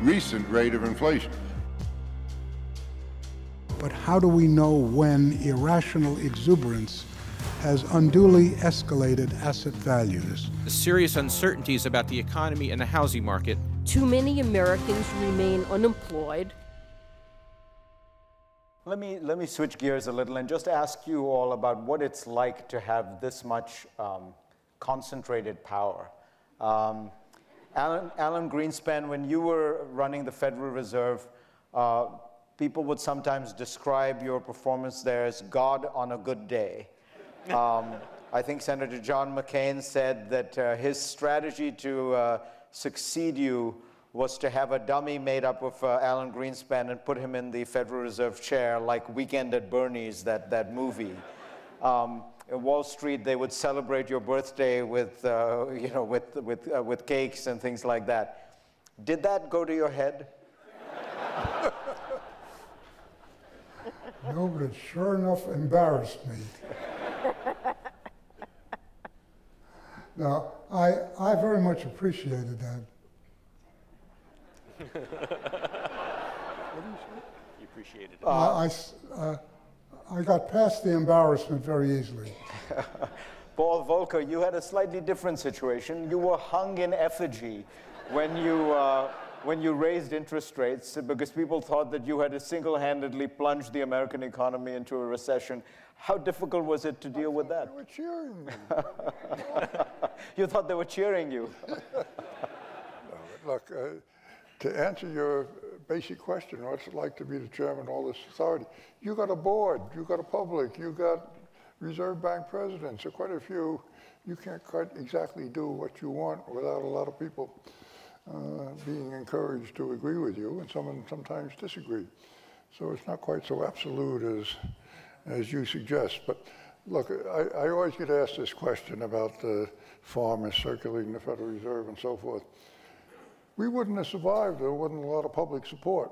recent rate of inflation. But how do we know when irrational exuberance has unduly escalated asset values? The serious uncertainties about the economy and the housing market. Too many Americans remain unemployed. Let me switch gears a little and just ask you all about what it's like to have this much concentrated power. Alan Greenspan, when you were running the Federal Reserve, people would sometimes describe your performance there as God on a good day. I think Senator John McCain said that his strategy to succeed you was to have a dummy made up of Alan Greenspan and put him in the Federal Reserve chair like Weekend at Bernie's, that movie. In Wall Street, they would celebrate your birthday with, with cakes and things like that. Did that go to your head? No, but it sure enough embarrassed me. Now, I very much appreciated that. What do you say? You appreciated it. I got past the embarrassment very easily. Paul Volcker, you had a slightly different situation. You were hung in effigy when you raised interest rates because people thought that you had single-handedly plunged the American economy into a recession. How difficult was it to deal with that? They were cheering me. You thought they were cheering you. No, look, to answer your basic question, what's it like to be the chairman of all this authority? You got a board, you got a public, you got Reserve Bank presidents, so quite a few. You can't quite exactly do what you want without a lot of people being encouraged to agree with you, and sometimes disagree. So it's not quite so absolute as you suggest. But look, I always get asked this question about the farmers circulating the Federal Reserve and so forth. We wouldn't have survived if there wasn't a lot of public support.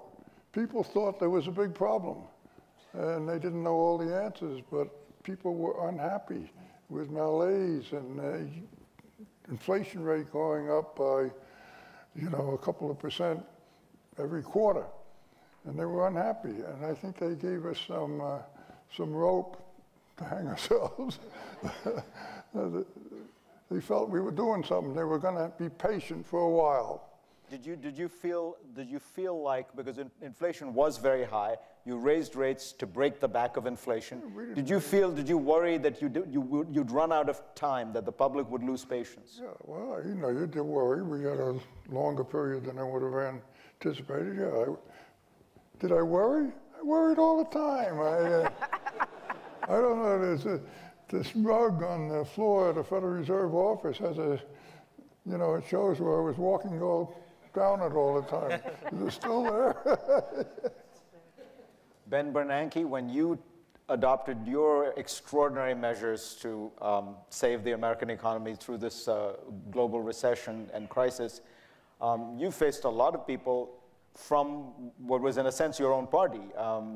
People thought there was a big problem, and they didn't know all the answers, but people were unhappy with malaise and inflation rate going up by, a couple of percent every quarter, and they were unhappy. And I think they gave us some rope to hang ourselves. They felt we were doing something. They were going to be patient for a while. Did you feel like, because inflation was very high, you raised rates to break the back of inflation? Did you worry that you'd run out of time, that the public would lose patience? Yeah, well, you did worry. We had a longer period than I would have anticipated. Yeah, did I worry? I worried all the time. I don't know. This rug on the floor at the Federal Reserve office has it shows where I was walking down it all the time. Is it still there? Ben Bernanke, when you adopted your extraordinary measures to save the American economy through this global recession and crisis, you faced a lot of people from what was, in a sense, your own party.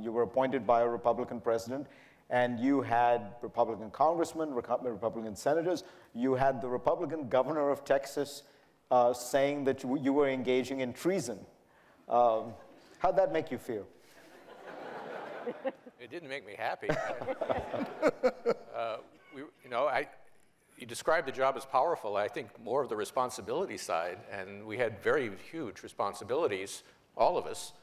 You were appointed by a Republican president, and you had Republican congressmen, Republican senators. You had the Republican governor of Texas saying that you were engaging in treason. How'd that make you feel? It didn't make me happy. You described the job as powerful. I think more of the responsibility side, and we had very huge responsibilities, all of us,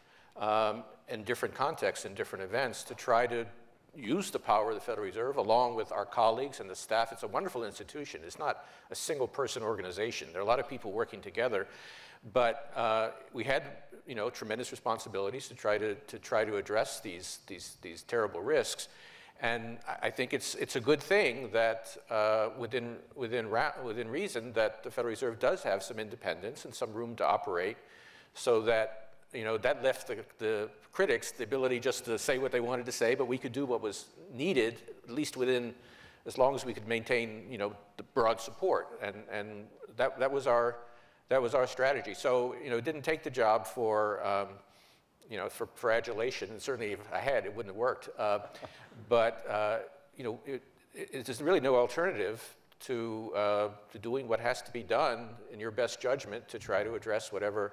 in different contexts and different events to try to use the power of the Federal Reserve along with our colleagues and the staff. It's a wonderful institution. It's not a single-person organization. There are a lot of people working together, but we had, tremendous responsibilities to try to address these terrible risks. And I think it's a good thing that within reason that the Federal Reserve does have some independence and some room to operate, so that that left the critics the ability just to say what they wanted to say, but we could do what was needed, at least within, as long as we could maintain, the broad support, and that was our strategy. So, it didn't take the job for adulation, and certainly if I had, it wouldn't have worked. There's really no alternative to doing what has to be done in your best judgment to try to address whatever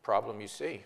problem you see.